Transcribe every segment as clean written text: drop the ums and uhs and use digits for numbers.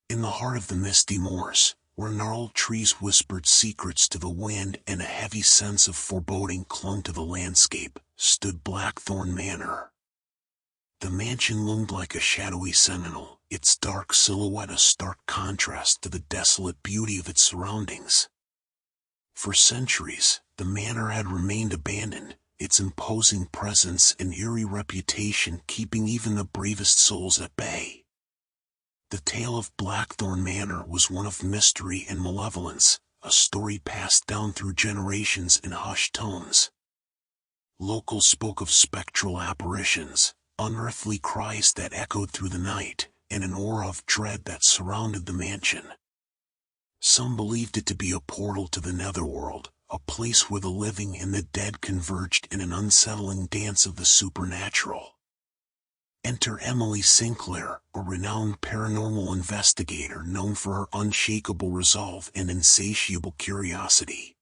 In the heart of the misty moors, where gnarled trees whispered secrets to the wind and a heavy sense of foreboding clung to the landscape, stood Blackthorn Manor. The mansion loomed like a shadowy sentinel, its dark silhouette a stark contrast to the desolate beauty of its surroundings. For centuries, the manor had remained abandoned, its imposing presence and eerie reputation keeping even the bravest souls at bay. The tale of Blackthorn Manor was one of mystery and malevolence, a story passed down through generations in hushed tones. Locals spoke of spectral apparitions, unearthly cries that echoed through the night, and an aura of dread that surrounded the mansion. Some believed it to be a portal to the netherworld, a place where the living and the dead converged in an unsettling dance of the supernatural. Enter Emily Sinclair, a renowned paranormal investigator known for her unshakable resolve and insatiable curiosity.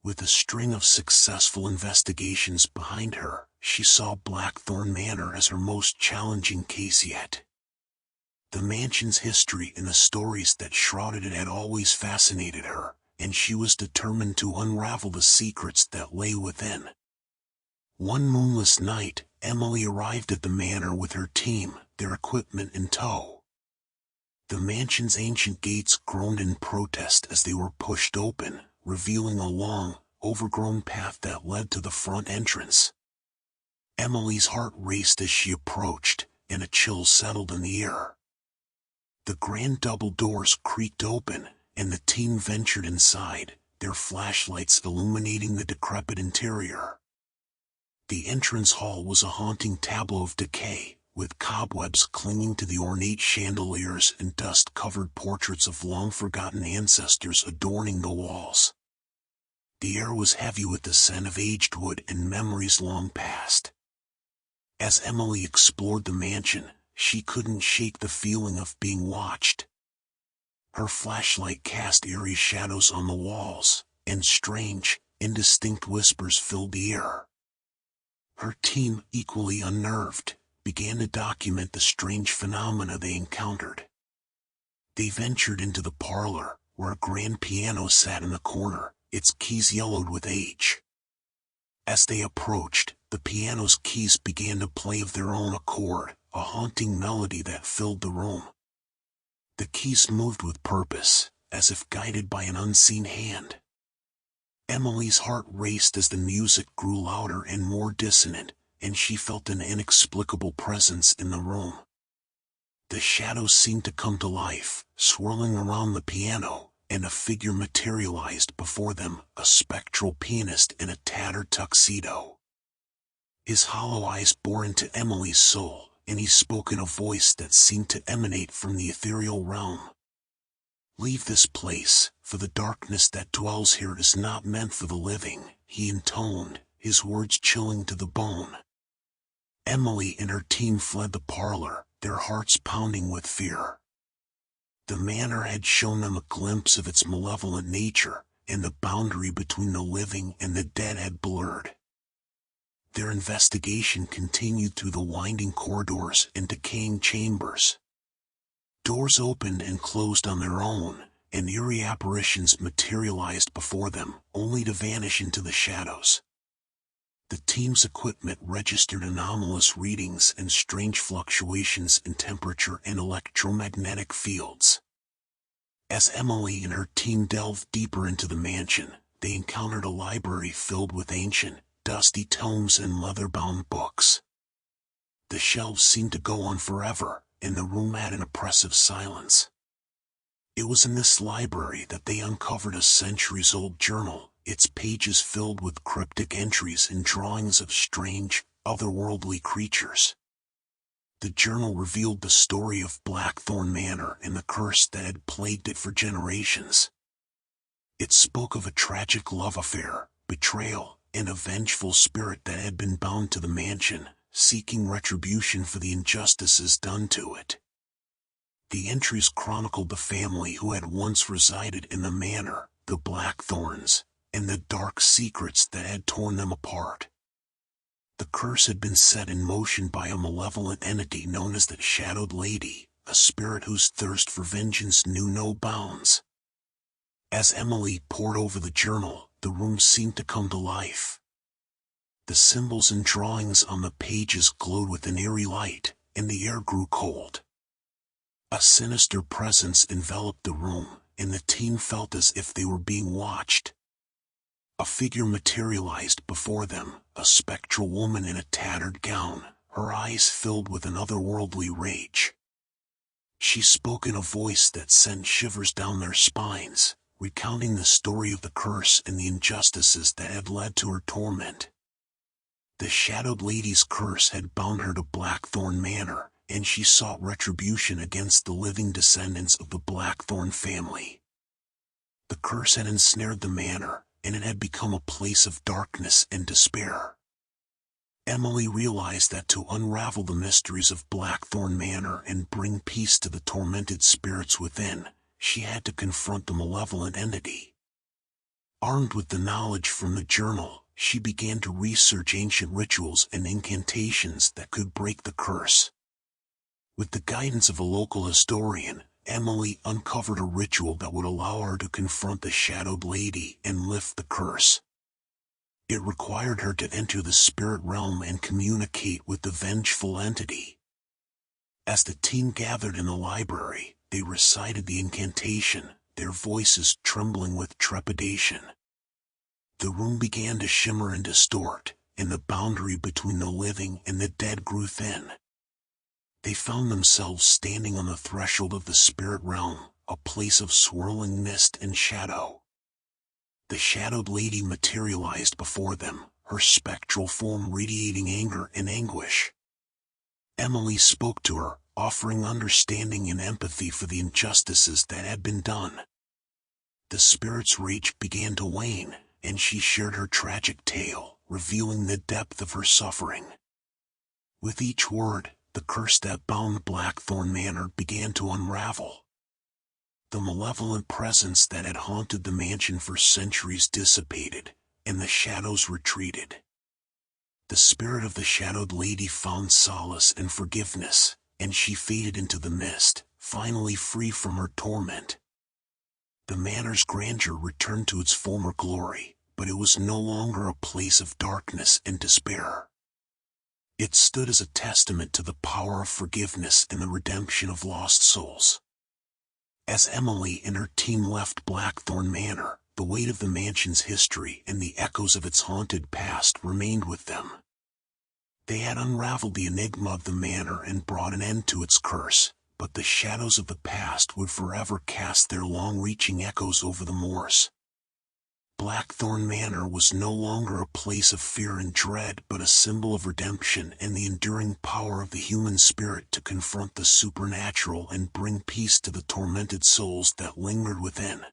With a string of successful investigations behind her, she saw Blackthorn Manor as her most challenging case yet. The mansion's history and the stories that shrouded it had always fascinated her, and she was determined to unravel the secrets that lay within. One moonless night, Emily arrived at the manor with her team, their equipment in tow. The mansion's ancient gates groaned in protest as they were pushed open, revealing a long, overgrown path that led to the front entrance. Emily's heart raced as she approached, and a chill settled in the air. The grand double doors creaked open, and the team ventured inside, their flashlights illuminating the decrepit interior. The entrance hall was a haunting tableau of decay, with cobwebs clinging to the ornate chandeliers and dust-covered portraits of long-forgotten ancestors adorning the walls. The air was heavy with the scent of aged wood and memories long past. As Emily explored the mansion, she couldn't shake the feeling of being watched. Her flashlight cast eerie shadows on the walls, and strange, indistinct whispers filled the air. Her team, equally unnerved, began to document the strange phenomena they encountered. They ventured into the parlor, where a grand piano sat in the corner, its keys yellowed with age. As they approached, the piano's keys began to play of their own accord, a haunting melody that filled the room. The keys moved with purpose, as if guided by an unseen hand. Emily's heart raced as the music grew louder and more dissonant, and she felt an inexplicable presence in the room. The shadows seemed to come to life, swirling around the piano, and a figure materialized before them, a spectral pianist in a tattered tuxedo. His hollow eyes bore into Emily's soul, and he spoke in a voice that seemed to emanate from the ethereal realm. "Leave this place, for the darkness that dwells here is not meant for the living," he intoned, his words chilling to the bone. Emily and her team fled the parlor, their hearts pounding with fear. The manor had shown them a glimpse of its malevolent nature, and the boundary between the living and the dead had blurred. Their investigation continued through the winding corridors and decaying chambers. Doors opened and closed on their own, and eerie apparitions materialized before them, only to vanish into the shadows. The team's equipment registered anomalous readings and strange fluctuations in temperature and electromagnetic fields. As Emily and her team delved deeper into the mansion, they encountered a library filled with ancient, dusty tomes and leather-bound books. The shelves seemed to go on forever, and the room had an oppressive silence. It was in this library that they uncovered a centuries-old journal, its pages filled with cryptic entries and drawings of strange, otherworldly creatures. The journal revealed the story of Blackthorn Manor and the curse that had plagued it for generations. It spoke of a tragic love affair, betrayal, and a vengeful spirit that had been bound to the mansion, seeking retribution for the injustices done to it. The entries chronicled the family who had once resided in the manor, the Blackthorns, and the dark secrets that had torn them apart. The curse had been set in motion by a malevolent entity known as the Shadowed Lady, a spirit whose thirst for vengeance knew no bounds. As Emily pored over the journal, the room seemed to come to life. The symbols and drawings on the pages glowed with an eerie light, and the air grew cold. A sinister presence enveloped the room, and the teen felt as if they were being watched. A figure materialized before them, a spectral woman in a tattered gown, her eyes filled with an otherworldly rage. She spoke in a voice that sent shivers down their spines, recounting the story of the curse and the injustices that had led to her torment. The Shadowed Lady's curse had bound her to Blackthorn Manor, and she sought retribution against the living descendants of the Blackthorn family. The curse had ensnared the manor, and it had become a place of darkness and despair. Emily realized that to unravel the mysteries of Blackthorn Manor and bring peace to the tormented spirits within, she had to confront the malevolent entity. Armed with the knowledge from the journal, she began to research ancient rituals and incantations that could break the curse. With the guidance of a local historian, Emily uncovered a ritual that would allow her to confront the Shadowed Lady and lift the curse. It required her to enter the spirit realm and communicate with the vengeful entity. As the team gathered in the library, they recited the incantation, their voices trembling with trepidation. The room began to shimmer and distort, and the boundary between the living and the dead grew thin. They found themselves standing on the threshold of the spirit realm, a place of swirling mist and shadow. The Shadowed Lady materialized before them, her spectral form radiating anger and anguish. Emily spoke to her, offering understanding and empathy for the injustices that had been done. The spirit's rage began to wane, and she shared her tragic tale, revealing the depth of her suffering. With each word, the curse that bound Blackthorn Manor began to unravel. The malevolent presence that had haunted the mansion for centuries dissipated, and the shadows retreated. The spirit of the Shadowed Lady found solace and forgiveness, and she faded into the mist, finally free from her torment. The manor's grandeur returned to its former glory, but it was no longer a place of darkness and despair. It stood as a testament to the power of forgiveness and the redemption of lost souls. As Emily and her team left Blackthorn Manor, the weight of the mansion's history and the echoes of its haunted past remained with them. They had unraveled the enigma of the manor and brought an end to its curse, but the shadows of the past would forever cast their long-reaching echoes over the moors. Blackthorn Manor was no longer a place of fear and dread, but a symbol of redemption and the enduring power of the human spirit to confront the supernatural and bring peace to the tormented souls that lingered within.